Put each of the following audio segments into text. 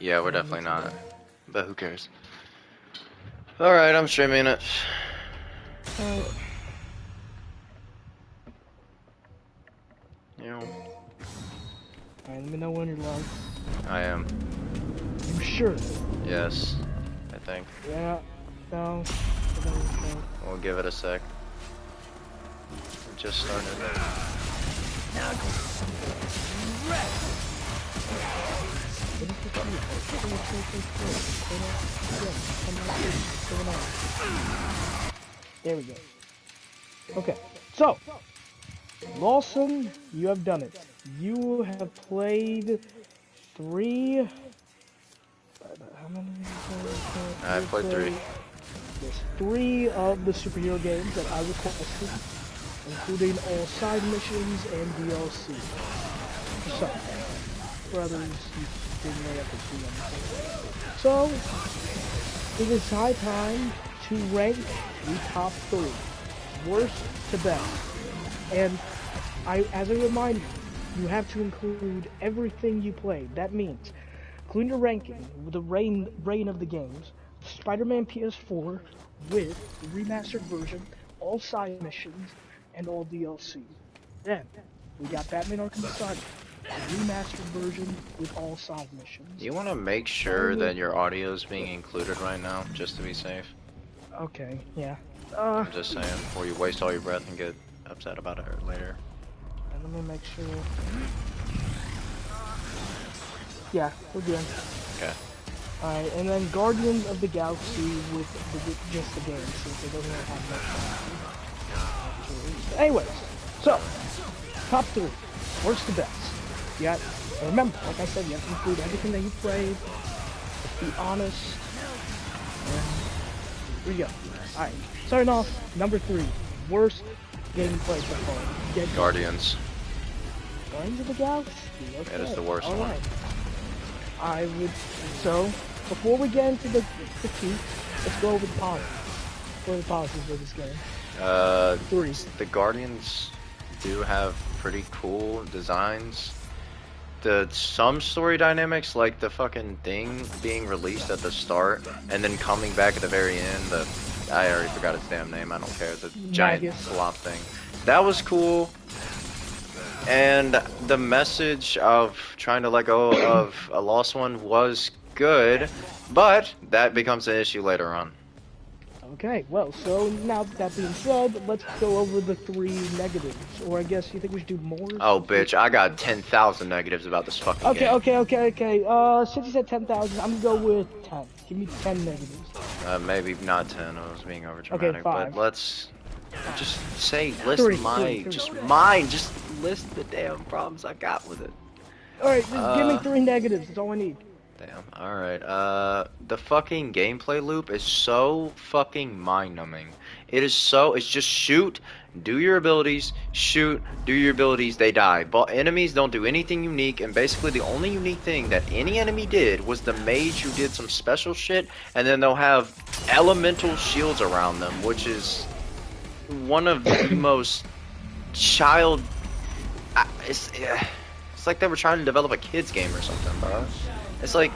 Yeah, we're definitely not. But who cares? Alright, I'm streaming it. Alright. You know, Alright, let me know when you're live. I am. You sure? Yes, I think. Yeah. No. We'll give it a sec. We just started. There we go. Okay, so Lawson, you have done it. You have played 3. How many? I played 3. There's 3 of the superhero games that I requested, including all side missions and DLC. So, for others, you didn't really have to see them. So, it is high time to rank the top 3, worst to best. And as a reminder, you have to include everything you played. That means, including the ranking, the reign of the games, Spider-Man PS4 with the remastered version, all side missions, and all DLC. Then, we got Batman Arkham Asylum, the remastered version with all side missions. You want to make sure that your audio is being included right now, just to be safe. Okay, yeah. I'm just saying, before you waste all your breath and get upset about it later. Let me make sure. Yeah, we're good. Okay. Alright, and then Guardians of the Galaxy with just the game, since it doesn't really have much. Anyways, so, top 3, worst to best. Yeah, and remember, like I said, you have to include everything that you played. Let's be honest. And here we go. Alright, starting off, number 3, worst game played so far. Guardians. Guardians of the Galaxy? Okay. It is the worst one. I would, so, before we get into the critique, let's go over the positives. What are the positives of this game? 3. The Guardians do have pretty cool designs. Some story dynamics, like the fucking thing being released at the start and then coming back at the very end, I already forgot its damn name, I don't care, the giant slop thing. That was cool. And the message of trying to let go of a lost one was good, but that becomes an issue later on. Okay, well, so now that being said, let's go over the 3 negatives. Or I guess you think we should do more? Oh, bitch, I got 10,000 negatives about this fucking game. Okay. Since you said 10,000, I'm gonna go with 10. Give me 10 negatives. Maybe not 10, I was being over Okay, dramatic, 5. but let's just list 3. just list the damn problems I got with it. Alright, just give me 3 negatives, that's all I need. Damn, alright, the fucking gameplay loop is so fucking mind-numbing. It's just shoot, do your abilities, shoot, do your abilities, they die. But enemies don't do anything unique, and basically the only unique thing that any enemy did was the mage who did some special shit, and then they'll have elemental shields around them, which is one of the most it's like they were trying to develop a kids game or something, bro. It's like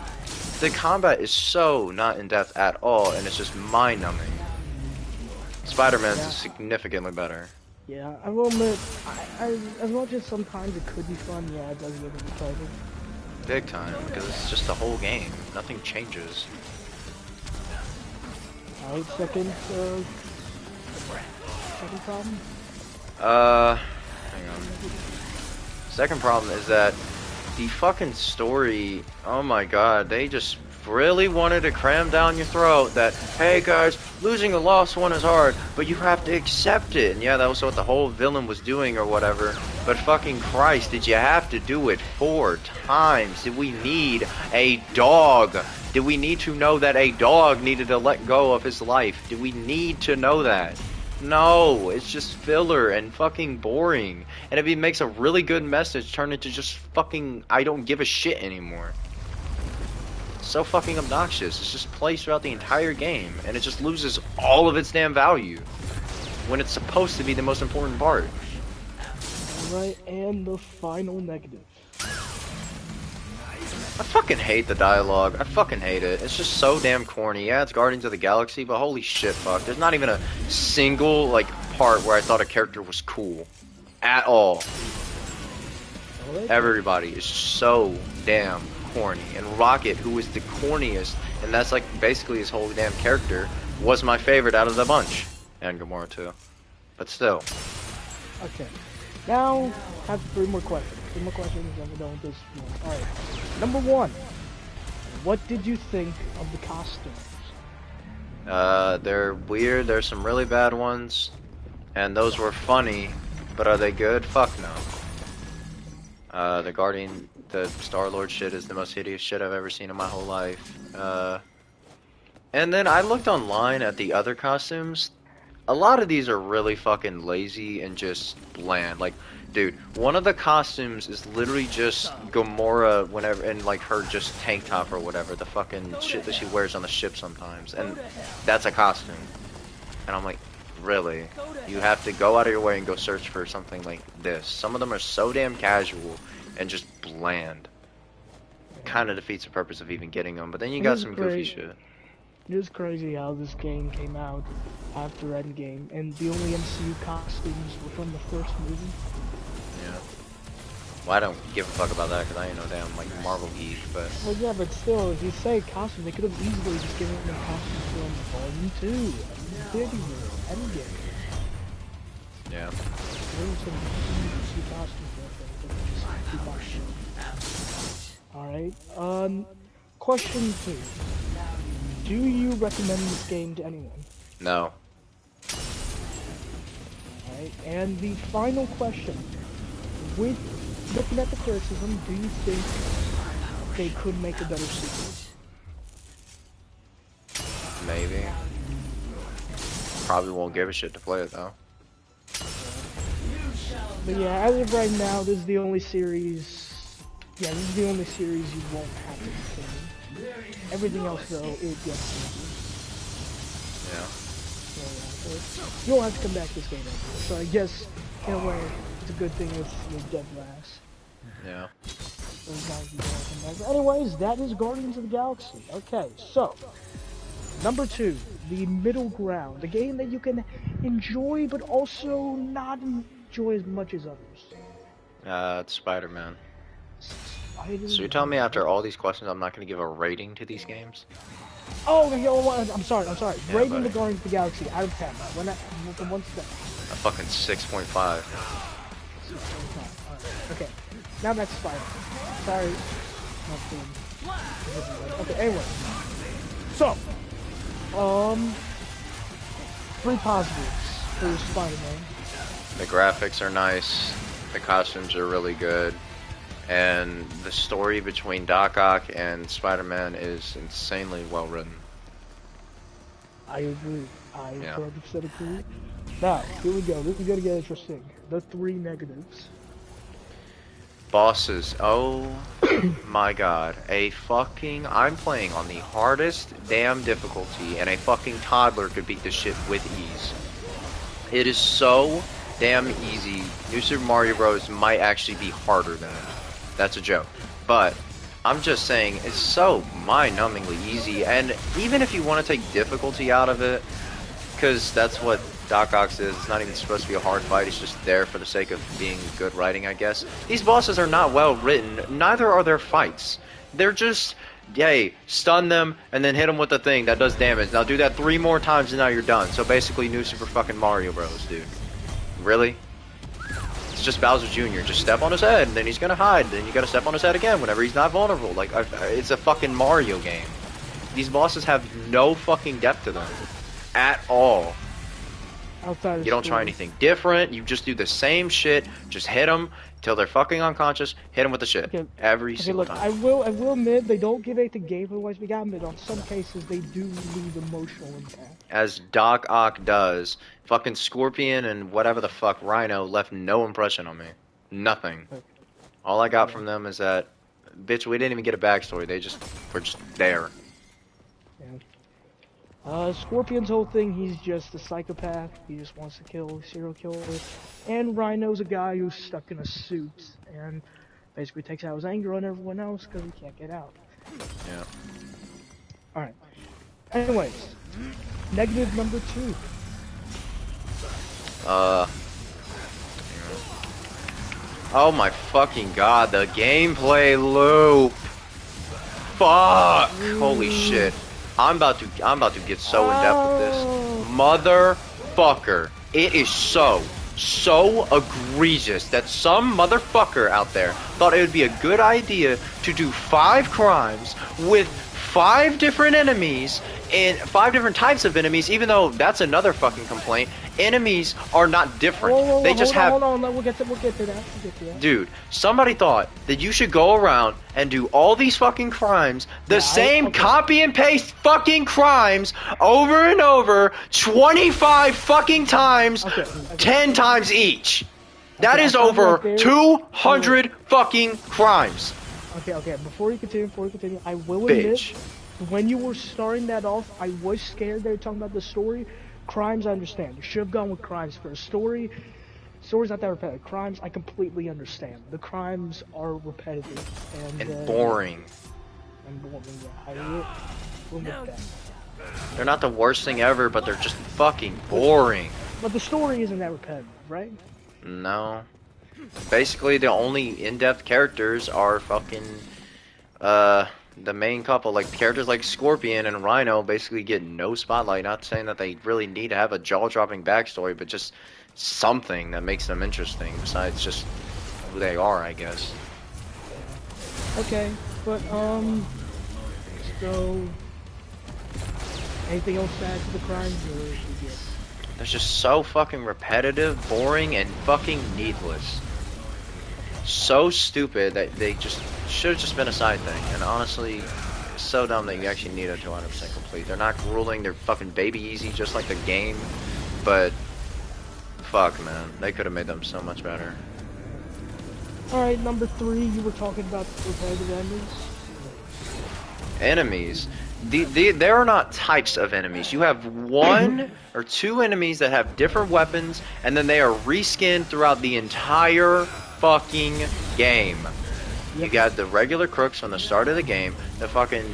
the combat is so not in depth at all, and it's just mind-numbing. Spider-Man's is significantly better. Yeah, I will admit, as much as sometimes it could be fun, yeah, it does get repetitive. Big time, because it's just the whole game. Nothing changes. Alright, second problem? Hang on. Second problem is that the fucking story, oh my god, they just really wanted to cram down your throat that, hey guys, losing a lost one is hard, but you have to accept it. And yeah, that was what the whole villain was doing or whatever. But fucking Christ, did you have to do it 4 times? Did we need a dog? Did we need to know that a dog needed to let go of his life? Did we need to know that? No, it's just filler and fucking boring. And if it makes a really good message, turn into just fucking I don't give a shit anymore. It's so fucking obnoxious. It's just plays throughout the entire game, and it just loses all of its damn value when it's supposed to be the most important part. Alright, and the final negative. I fucking hate the dialogue. I fucking hate it. It's just so damn corny. Yeah, it's Guardians of the Galaxy, but holy shit, fuck. There's not even a single, like, part where I thought a character was cool. At all. Everybody is so damn corny. And Rocket, who is the corniest, and that's like basically his whole damn character, was my favorite out of the bunch. And Gamora too. But still. Okay. Now, I have 3 more questions. 3 more questions, and we're done with this one. Alright. Number 1. What did you think of the costumes? They're weird. There's some really bad ones. And those were funny. But are they good? Fuck no. The Star-Lord shit is the most hideous shit I've ever seen in my whole life. And then I looked online at the other costumes. A lot of these are really fucking lazy and just bland. Like, dude, one of the costumes is literally just Gamora whenever, and like her just tank top or whatever, the fucking shit that she wears on the ship sometimes. And that's a costume. And I'm like, really? You have to go out of your way and go search for something like this. Some of them are so damn casual and just bland. Kind of defeats the purpose of even getting them. But then you got some goofy shit. It is crazy how this game came out after Endgame, and the only MCU costumes were from the first movie. Yeah. Well, I don't give a fuck about that because I ain't no damn like Marvel geek, but. Well, yeah, but still, if you say costumes, they could have easily just given them costumes from Volume 2, Infinity War, Endgame. Yeah. There were some MCU costumes there. Alright, question 2. Do you recommend this game to anyone? No. Alright, and the final question. With looking at the criticism, do you think they could make a better sequel? Maybe. Probably won't give a shit to play it though. But yeah, as of right now, this is the only series. Yeah, this is the only series you won't have to play. Everything else, though, it gets easier. Yeah. So you won't have to come back to this game anymore. So I guess, in a way, it's a good thing with Dead Glass. Yeah. So as long as you don't come back. But anyways, that is Guardians of the Galaxy. Okay, so number 2, the middle ground, the game that you can enjoy but also not enjoy as much as others. It's Spider-Man. Spider-Man. So you're telling me after all these questions I'm not going to give a rating to these games? Oh, I'm sorry. Yeah, Rating the Guardians of the Galaxy out of 10. From 1 to 10. A fucking 6.5. Okay, now that's Spider. Sorry. Okay, anyway. So, 3 positives for Spider-Man. The graphics are nice. The costumes are really good. And the story between Doc Ock and Spider-Man is insanely well written. I agree. I 100% agree. Now, here we go. This is going to get interesting. The 3 negatives. Bosses. Oh my god. I'm playing on the hardest damn difficulty, and a fucking toddler could beat this shit with ease. It is so damn easy. New Super Mario Bros. Might actually be harder than it. That's a joke. But I'm just saying, it's so mind-numbingly easy, and even if you want to take difficulty out of it, because that's what Doc Ock's is, it's not even supposed to be a hard fight, it's just there for the sake of being good writing, I guess. These bosses are not well written, neither are their fights. They're just, yay, stun them, and then hit them with the thing that does damage. Now do that 3 more times and now you're done. So basically New Super fucking Mario Bros, dude. Really? It's just Bowser Jr. Just step on his head, and then he's gonna hide. Then you gotta step on his head again whenever he's not vulnerable. Like, it's a fucking Mario game. These bosses have no fucking depth to them. At all. Outside You don't try anything different. You just do the same shit. Just hit them till they're fucking unconscious. Hit them with the shit. Okay. Every single look, time. I will admit, they don't give anything gameplay-wise. We got admit, on some cases, they do leave emotional impact. As Doc Ock does. Fucking Scorpion and whatever the fuck Rhino left no impression on me. Nothing. Okay. All I got from them is that, bitch, we didn't even get a backstory. They just were just there. Yeah. Scorpion's whole thing, he's just a psychopath. He just wants to kill serial killers. And Rhino's a guy who's stuck in a suit. And Basically takes out his anger on everyone else because he can't get out. Yeah. Alright. Anyways, negative number 2. Oh my fucking god, the gameplay loop. Fuck! Holy shit. I'm about to get so in depth with this. Motherfucker. It is so egregious that some motherfucker out there thought it would be a good idea to do 5 crimes with 5 different enemies and 5 different types of enemies, even though that's another fucking complaint. Enemies are not different. They just have. Hold on, we'll get to that. Dude, somebody thought that you should go around and do all these fucking crimes, the same copy and paste fucking crimes over and over, 25 fucking times, 10 times each. That is over 200 fucking crimes. Okay. Before you continue, I will admit, when you were starting that off, I was scared they were talking about the story. Crimes, I understand. You should have gone with crimes first. Story's not that repetitive. Crimes, I completely understand. The crimes are repetitive and boring. Yeah. I will admit that. They're not the worst thing ever, but they're just fucking boring. But the story isn't that repetitive, right? No. Basically, the only in-depth characters are fucking, the main couple, like characters like Scorpion and Rhino basically get no spotlight. Not saying that they really need to have a jaw-dropping backstory, but just something that makes them interesting besides just who they are, I guess. Okay, but so anything else to add to the crimes, or is it good? They're just so fucking repetitive, boring, and fucking needless. So stupid that they just should have just been a side thing, and honestly, it's so dumb that you actually need a 200% complete. They're not grueling, they're fucking baby easy, just like the game, but fuck, man, they could have made them so much better. Alright, number 3, you were talking about repetitive enemies. There are not types of enemies. You have 1 or 2 enemies that have different weapons, and then they are reskinned throughout the entire fucking game. Yep. You got the regular crooks from the start of the game, the fucking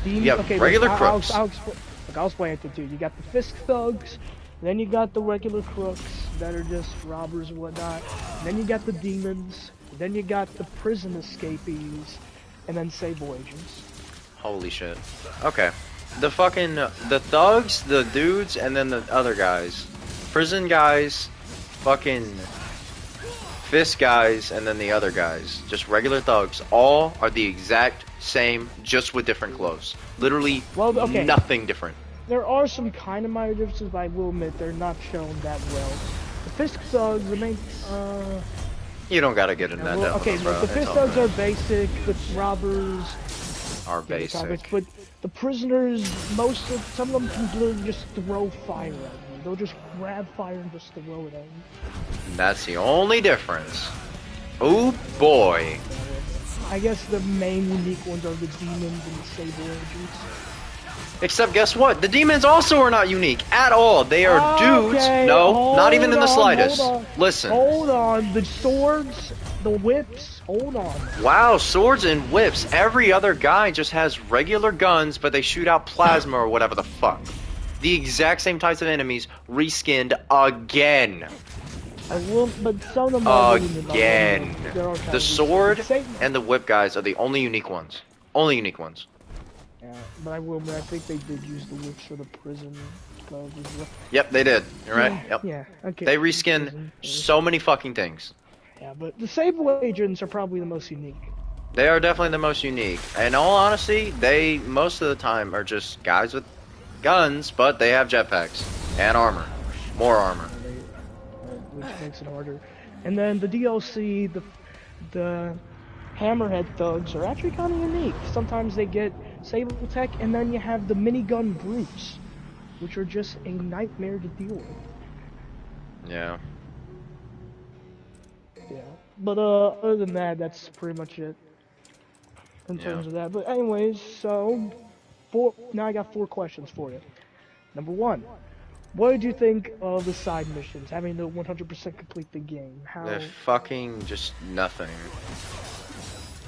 you have regular crooks. I'll explain it to you. You got the Fisk thugs, then you got the regular crooks that are just robbers and whatnot, then you got the demons, then you got the prison escapees, and then Sable agents. Holy shit. Okay. The thugs, the dudes, and then the other guys. Prison guys, fucking Fisk guys, and then the other guys. Just regular thugs. All are the exact same, just with different clothes. Literally nothing different. There are some kind of minor differences, but I will admit they're not shown that well. The Fisk thugs, the main, you don't gotta get into that depth. Okay, bro. The Fisk thugs are basic, the robbers are basic. But the prisoners, some of them can literally just throw fire at you. They'll just grab fire and just throw it at you. That's the only difference. Oh boy. I guess the main unique ones are the demons and the Sable agents. Except guess what? The demons also are not unique at all. They are dudes. No, not even in the slightest. Listen. Hold on. The swords, the whips, hold on. Wow, swords and whips. Every other guy just has regular guns, but they shoot out plasma or whatever the fuck. The exact same types of enemies reskinned again. But some of them are again. The sword and the whip guys are the only unique ones. Only unique ones. Yeah, but I think they did use the whips for the prison club as well. Yep, they did. You're right. Yeah, yep. Yeah, okay. They reskin so many fucking things. Yeah, but the Sable agents are probably the most unique. They are definitely the most unique. In all honesty, they most of the time are just guys with guns, but they have jetpacks and armor. More armor. Which makes it harder. And then the DLC, the Hammerhead thugs are actually kind of unique. Sometimes they get Sable Tech, and then you have the minigun brutes, which are just a nightmare to deal with. Yeah. Yeah. But other than that, that's pretty much it in terms of that. But anyways, so now I got 4 questions for you. Number 1, What did you think of the side missions, having to 100% complete the game? They're How? fucking just nothing.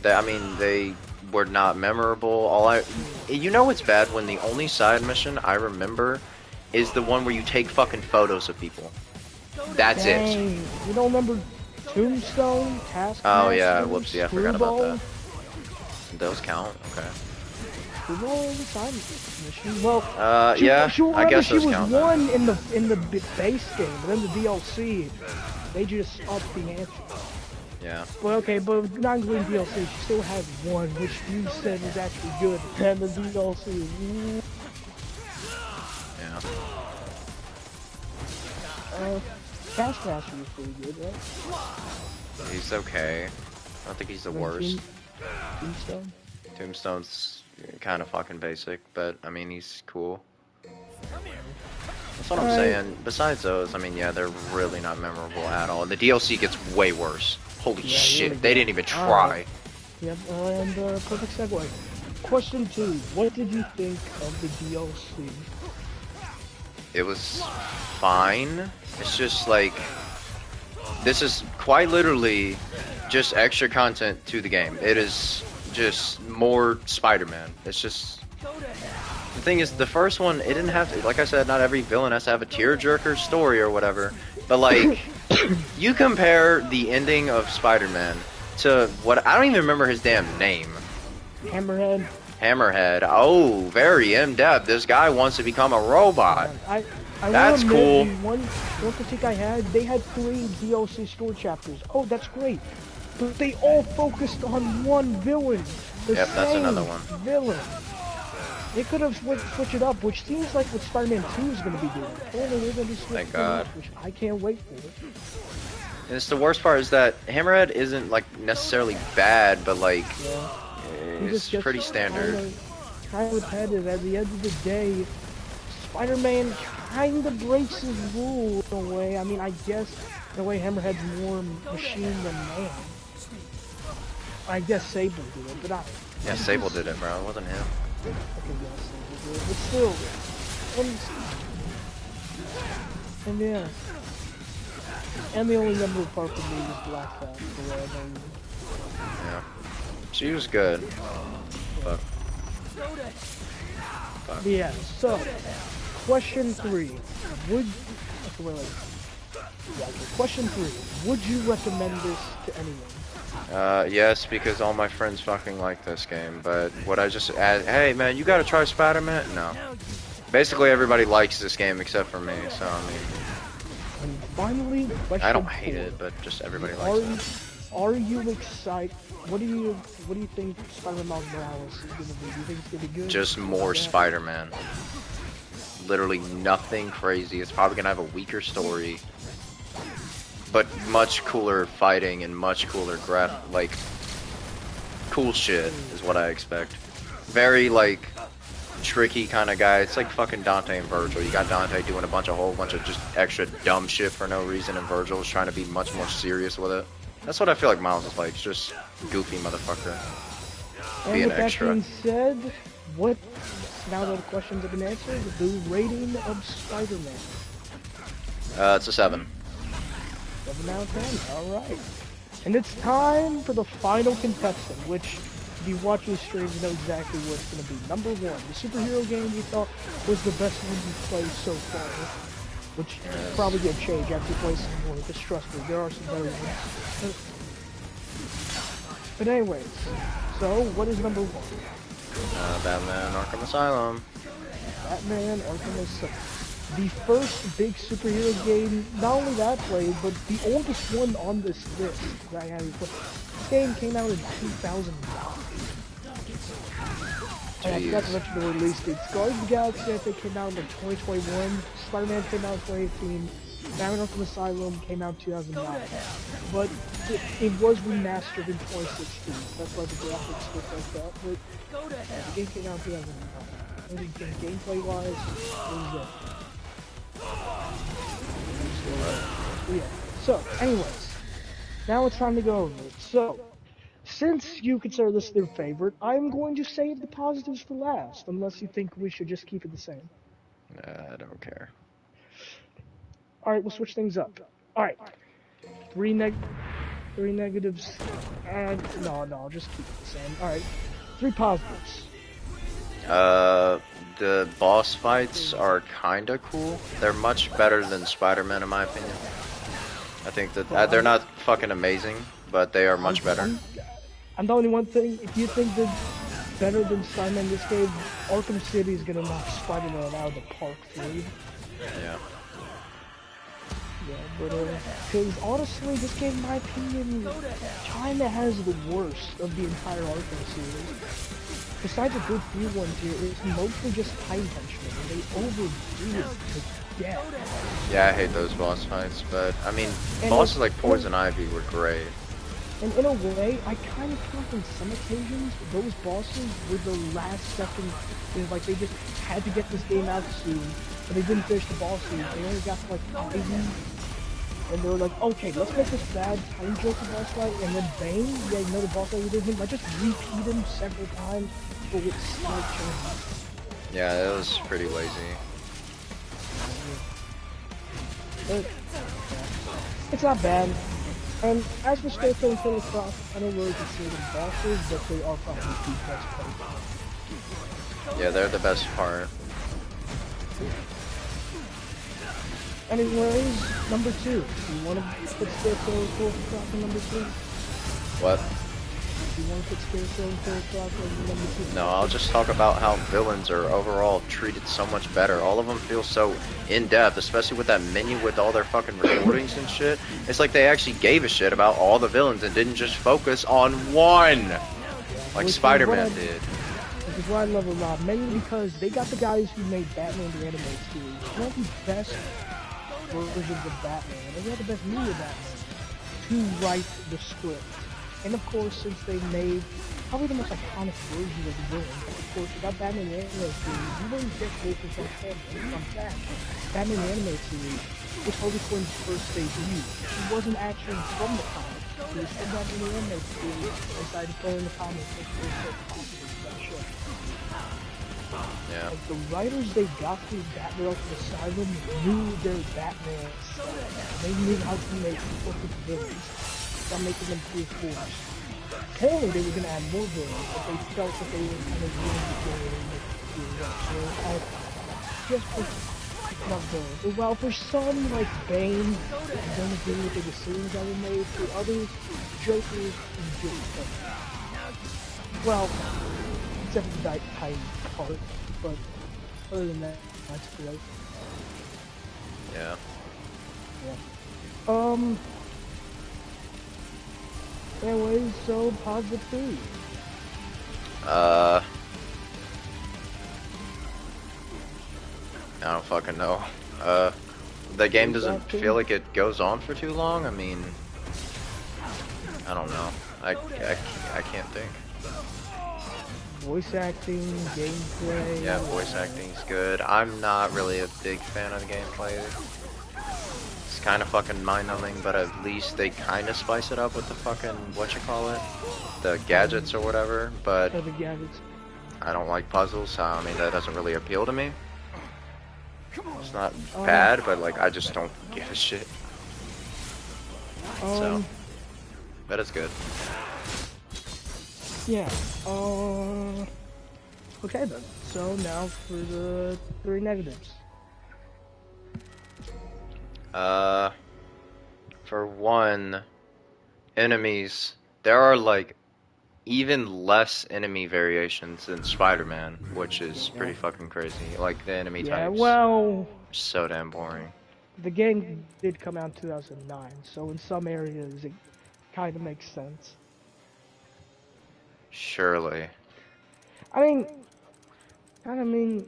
I mean, they were not memorable. You know what's bad when the only side mission I remember is the one where you take fucking photos of people. That's it. Dang, you don't remember Tombstone, Oh Taskmaster, yeah, whoopsie, I forgot about Screwball? that. Those count? Okay. Screwball was a side mission. Well, Yeah, I guess she those was count one then. in the base game, but then the DLC, they just upped the ante. Yeah. But okay, but not including DLC, she still has one, which you said is actually good, and the DLC. Yeah. Taskmaster was pretty good, right? He's okay. I don't think he's the worst. Tombstone? Tombstone's kind of fucking basic, but I mean, he's cool. That's what I'm Alright. saying. Besides those, I mean, yeah, they're really not memorable at all. The DLC gets way worse. Holy Yeah, shit, really they good. didn't even try. Alright. Yep, and perfect segue. Question 2. What did you think of the DLC? It was fine. It's just like, this is quite literally just extra content to the game. It is just more Spider-Man. It's just, the thing is, the first one, it didn't have to, like I said, not every villain has to have a tearjerker story or whatever, but like, you compare the ending of Spider-Man to what, I don't even remember his damn name. Hammerhead? Hammerhead. Oh, very in-depth. This guy wants to become a robot. I That's will admit, cool. One critique I had, they had 3 DLC story chapters. Oh, that's great. But they all focused on one villain. The Yep, that's same another one. villain. They could have switched it up, which seems like what Spider-Man 2 is going to be doing. Apparently they're going to be switching Thank it God. up, which I can't wait for. And it's the worst part is that Hammerhead isn't like necessarily bad, but like, Yeah. it's pretty standard. Kind of repetitive. At the end of the day, Spider-Man kind of breaks his rule in a way. I mean, I guess in a way Hammerhead's more machine than man. I guess Sable did it, but Yeah, Sable did it, bro. It wasn't him. I can guess Sable did it, but still. And yeah. And the only memorable part for me was Black Cat. Yeah. She was good. But Yeah, so, question 3. Would... Okay, wait. Yeah, okay. Question 3. Would you recommend this to anyone? yes, because all my friends fucking like this game, but would I just add, hey man, you gotta try Spider-Man? No. Basically everybody likes this game except for me, so I mean, And finally, question I don't hate 4. it, but just everybody likes it. Are you excited? What do you think Spider-Man Miles Morales is gonna be? Do you think it's gonna be good? Just more Yeah. Spider-Man. Literally nothing crazy. It's probably gonna have a weaker story, but much cooler fighting and much cooler like, cool shit is what I expect. Very, like, tricky kind of guy. It's like fucking Dante and Virgil. You got Dante doing a whole bunch of just extra dumb shit for no reason, and Virgil is trying to be much more serious with it. That's what I feel like Miles is like. It's just goofy motherfucker. And Being with that extra. being said, what? Now that the questions have been answered, the rating of Spider-Man. It's a 7. 7 out of 10. All right. And it's time for the final contestant, which, if you watch this stream, you know exactly what it's going to be. Number 1, the superhero game you thought was the best one you played so far, which is probably going to change after you play some more, because trust me, there are some better ones. But anyways, so what is number 1? Batman Arkham Asylum. Batman Arkham Asylum. The first big superhero game, not only that I played, but the oldest one on this list that I had to play. This game came out in 2009. And I forgot to mention the release date. Guardians of the Galaxy, I think, came out in 2021. Spider-Man came out in 2018. Batman Arkham Asylum came out in 2009. But it was remastered in 2016. That's why the graphics look like that. But the game came out in 2009. And again, gameplay-wise, it was it. Yeah. So, anyways, now it's time to go over it. So, since you consider this their favorite, I'm going to save the positives for last, unless you think we should just keep it the same. I don't care. All right, we'll switch things up. All right, three neg, three negatives, and no, I'll just keep it the same. All right, three positives. The boss fights are kinda cool. They're much better than Spider-Man in my opinion. I think that they're not fucking amazing, but they are much better. I'm the only one thing. If you think they're better than Spider-Man in this game, Arkham City is gonna knock Spider-Man out of the park for you. Yeah. Yeah, but because honestly, this game, in my opinion, kinda has the worst of the entire Arkham series. Besides a good few ones here, it's mostly just time punishment, and they overdo it to death. Yeah, I hate those boss fights, but I mean, And bosses like Poison Ivy were great. And in a way, I kind of feel like on some occasions, those bosses were the last second, like they just had to get this game out soon, but they didn't finish the bosses. They only got to like Ivy, and they were like, okay, let's make this bad Time Joker boss fight, and then Bane, yeah, you know the boss fight we did him, let's just repeat him several times, but with slight changes. Yeah, it was pretty lazy. But, yeah, it's not bad. And as for Scarecrow and Killer Croc, I don't really consider them bosses, but they are probably the best part. Yeah, they're the best part. Anyways, number 2. You want to put Scarecrow and Killer Croc in number 2? What? You want to put Scarecrow and Killer Croc in number 2? No, I'll just talk about how villains are overall treated so much better. All of them feel so in-depth, especially with that menu with all their fucking recordings and shit. It's like they actually gave a shit about all the villains and didn't just focus on one, like Spider-Man did. Which is why I love a lot, mainly because they got the guys who made Batman the animated series. One of the best versions of Batman, and they had the best movie of Batman, to write the script. And of course, since they made probably the most iconic version of the villain, of course, you got Batman the Animated Series, you wouldn't get Joker from Batman. Fun fact, Batman the Animated Series was Harley Quinn's first debut. He wasn't actually from the comics. He was from Batman the Animated Series, and decided to throw in the comics and create that show. Yeah. Like, the writers they got through Batman Arkham Asylum knew their Batman style. They knew how to make perfect villains. By making them full force. Apparently they were going to add more villains, but they felt that they were kind of ruining the game and make it too much. So just for not villains. So while for some, like Bane, I don't agree with the decisions that were made, for others, Joker is just perfect. Well, except for the tiny part, but other than that, that's great. Yeah. Yeah. Anyways, so positive 3. I don't fucking know. The game doesn't feel like it goes on for too long. I mean, I don't know. I can't think. Voice acting, gameplay. Yeah, voice acting's good. I'm not really a big fan of the gameplay. It's kind of fucking mind-numbing, but at least they kind of spice it up with the fucking, whatchamacallit, the gadgets or whatever, but The gadgets. I don't like puzzles, so I mean, that doesn't really appeal to me. It's not bad, but like, I just don't give a shit. So, but it's good. Yeah, okay then. So now for the 3 negatives. For one, enemies, there are like even less enemy variations than Spider-Man, which is pretty fucking crazy. Like the enemy types well, are so damn boring. the game did come out in 2009, so in some areas it kind of makes sense. Surely. I mean,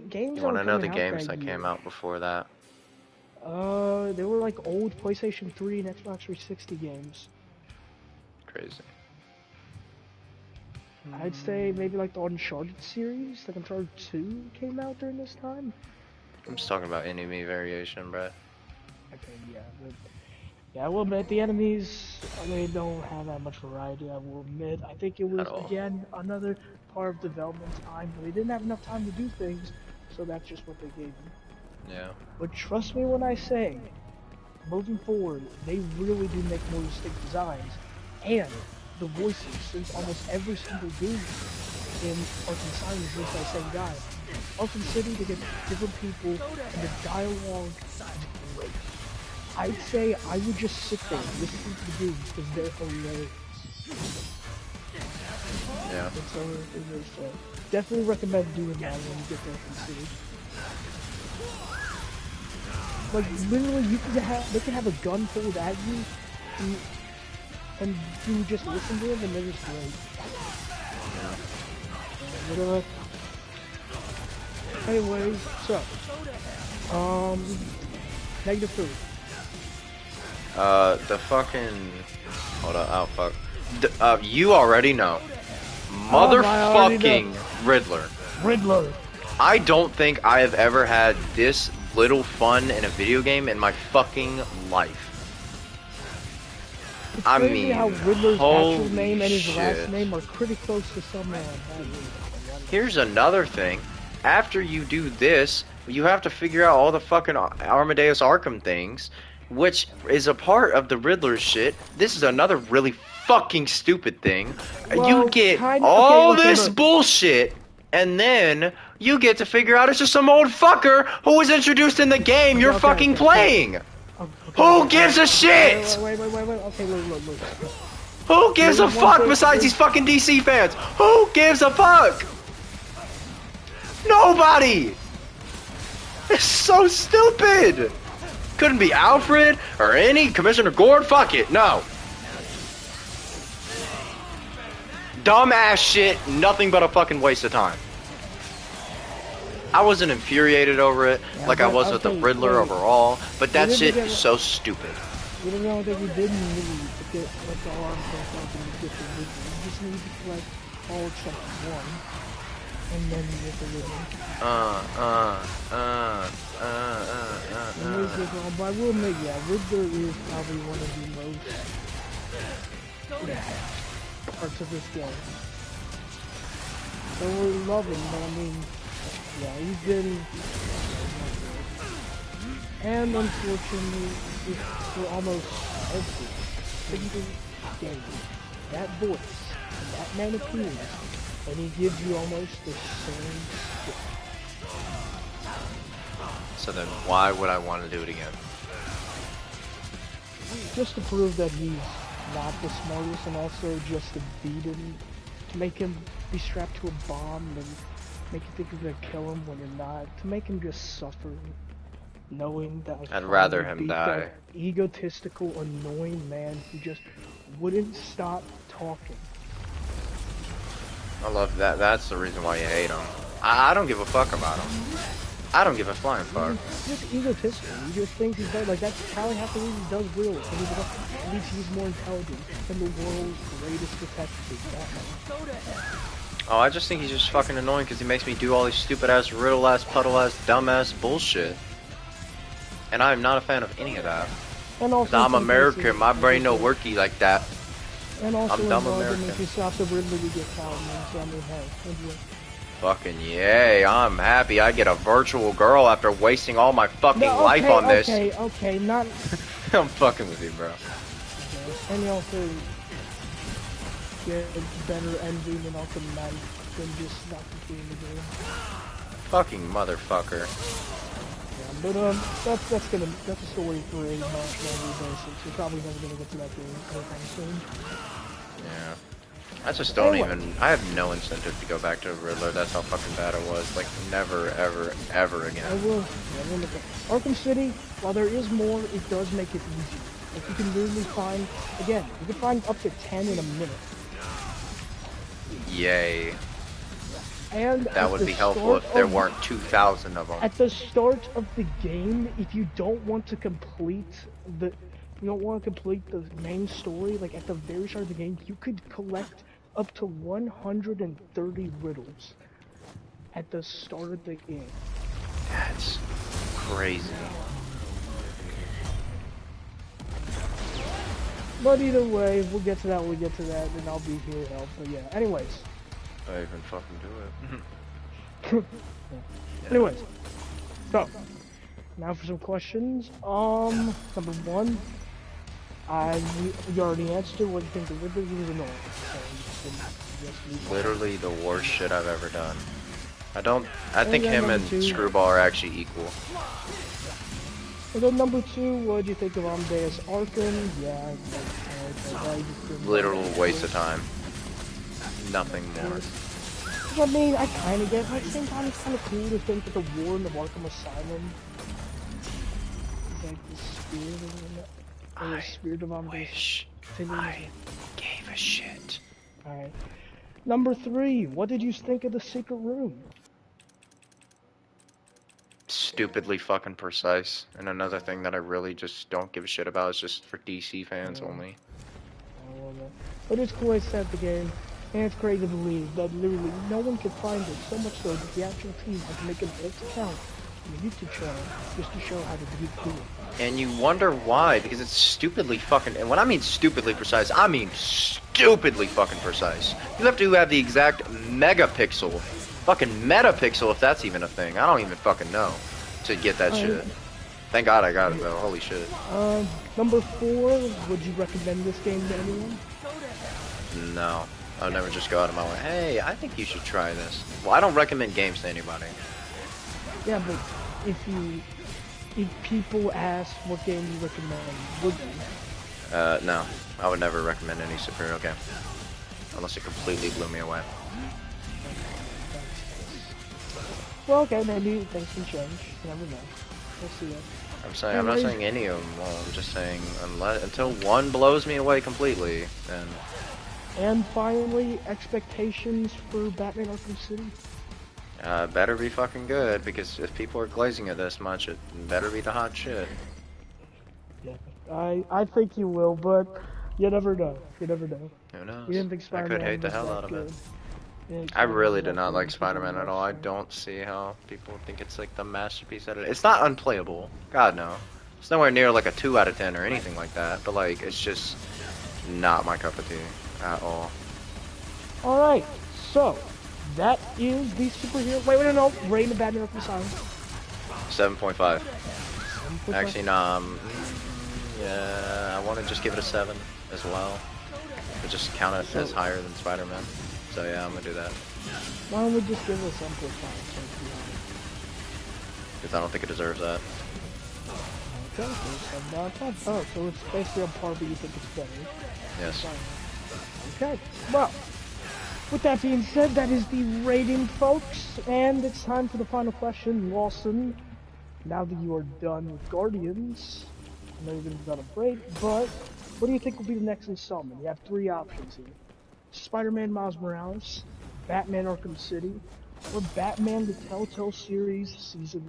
games. You want to know the coming out games that that year. came out before that? They were like old PlayStation 3 and Xbox 360 games. Crazy. I'd say maybe like the Uncharted series, like Uncharted 2 came out during this time. I'm just talking about enemy variation, bruh. Okay, yeah, but yeah, I will admit the enemies, they don't have that much variety. I will admit, I think it was again another part of development time, but they didn't have enough time to do things, so that's just what they gave them. Yeah. But trust me when I say, moving forward, they really do make more distinct designs, and the voices, since almost every single game in Arkham Asylum is voiced by the same guy. Arkham City, they get different people, and the dialogue is great. I'd say I would just sit there listening to the games because they're hilarious. Yeah. It's really fun. Definitely recommend doing that when you get to Arkham City. Like literally, they can have a gun pulled at you, and you just listen to them, and they're just great. Yeah. Anyways, so -3. The fucking hold up, oh fuck. You already know. Motherfucking Riddler. Riddler. I don't think I have ever had this little fun in a video game in my fucking life. It's I crazy mean, how Riddler's actual holy name and his shit. last name are pretty close to someone. Here's another thing. After you do this, you have to figure out all the fucking Amadeus Arkham things, which is a part of the Riddler shit. This is another really fucking stupid thing. Well, You get all this bullshit, and then you get to figure out it's just some old fucker who was introduced in the game you're fucking playing. Who gives a shit? Wait. Okay, look. Who gives a fuck besides these fucking DC fans? Who gives a fuck? Nobody! It's so stupid! Couldn't be Alfred or any Commissioner Gord, fuck it, no. Dumbass shit, nothing but a fucking waste of time. I wasn't infuriated over it like I was with the Riddler overall, but that shit is so stupid. You don't know that you didn't need to get like the arm profile and get the Riddler. You just need to collect all except one, and then you get the Riddler. But I will admit, yeah, Riddler is probably one of the most parts of this game. So we love him, but I mean, yeah, he's been, and unfortunately, for almost every single game, that voice, and that man appears, and he gives you almost the same shit. So then why would I want to do it again? Just to prove that he's not the smartest, and also just to beat him, to make him be strapped to a bomb, and make you think you're gonna kill him when you're not, to make him just suffer, knowing that I'd rather him die. That egotistical, annoying man who just wouldn't stop talking. I love that. That's the reason why you hate him. I don't give a fuck about him. I don't give a flying fuck. He's just egotistical. He just thinks he's better. Like, that's probably half the reason he does real. At least he's more intelligent than the world's greatest detective, Batman. Oh, I just think he's just fucking annoying because he makes me do all these stupid-ass, riddle-ass, puddle-ass, dumb-ass bullshit. And I'm not a fan of any of that. And also, I'm American, my brain no worky like that. And also, I'm dumb American. If you stop the Riddler, you get Catwoman, so I mean, hey, anyway. Fucking yay, I'm happy I get a virtual girl after wasting all my fucking life on this. Okay, not... I'm fucking with you, bro. Okay. And you also get a better ending and also Knight than just not completing the game. Fucking motherfucker. Yeah, but that's a story for a much longer basis. We're probably never gonna get to that game anytime soon. Yeah. I just don't even, I have no incentive to go back to Riddler, that's how fucking bad it was. Like, never, ever, ever again. I will look at Arkham City, while there is more, it does make it easier. Like, you can literally find, again, you can find up to 10 in a minute. Yay. And that would be helpful if there weren't 2,000 of them. At the start of the game, if you don't want to complete the main story, like at the very start of the game, you could collect up to 130 riddles at the start of the game. That's crazy. But either way, we'll get to that when we get to that, and I'll be here to help. But yeah, anyways. I even fucking do it. Yeah. Anyways, so now for some questions. Number one, you already answered. What do you think the Riddler? He was annoying. So you can just move on. Literally the worst shit I've ever done. I think then him number and two. Screwball are actually equal. And then number two, what do you think of Amadeus Arkham? Yeah, Literal waste of time. Nothing more. I mean, I kind of get it. At the same time, it's kind of cool to think that the Warden of Arkham Asylum is like the spirit of the spirit of Amadeus. Wish I gave a shit. Alright. Number three, what did you think of the Secret Room? Stupidly fucking precise. And another thing that I really just don't give a shit about is just for DC fans only. I love it. But it's cool I set the game, and it's crazy to believe that literally no one could find it, so much so that the actual team had to make an alt account on the YouTube channel just to show how to do it. And you wonder why, because it's stupidly fucking, and when I mean stupidly precise, I mean stupidly fucking precise. You have to have the exact megapixel, fucking metapixel, if that's even a thing. I don't even fucking know, to get that shit. Thank God I got it though, holy shit. Number four, would you recommend this game to anyone? No, I would never just go out of my way, hey, I think you should try this. Well, I don't recommend games to anybody. Yeah, but if people ask what game you recommend, would you? No, I would never recommend any superhero game. Unless it completely blew me away. Well, okay, maybe things can change. You never know. We'll see it. I'm not saying any of them. Well, I'm just saying until one blows me away completely, then. And finally, expectations for Batman Arkham City. Better be fucking good, because if people are glazing it this much, it better be the hot shit. Yeah, I think you will, but you never know. You never know. Who knows? You didn't think I Spider-Man could hate the was hell that out of good. it. Yeah, I really Spider-Man did not was like good. Spider-Man at all. I don't see how people think it's like the masterpiece that it is. It's not unplayable. God, no. It's nowhere near like a 2 out of 10 or anything like that, but like, it's just not my cup of tea at all. Alright, so, that is the superhero. Wait, no. Reign of Batman Arkham Asylum. 7.5. Actually, nah. Yeah, I want to just give it a 7 as well. But just count it as higher than Spider-Man. So yeah, I'm gonna do that. Why don't we just give it a 7.5? Because I don't think it deserves that. Okay, so 7 out of 10. Oh, so it's basically on par, but you think it's better. Yes. Okay, well, with that being said, that is the rating, folks, and it's time for the final question. Lawson, now that you are done with Guardians, I know you're going to be on a break, but what do you think will be the next installment? You have 3 options here. Spider-Man Miles Morales, Batman Arkham City, or Batman the Telltale Series Season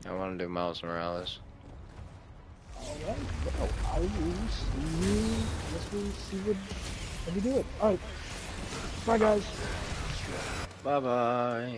1. I want to do Miles Morales. Alright, well, I will see you. I guess we'll see what we do it. Alright. Bye, guys. Bye bye.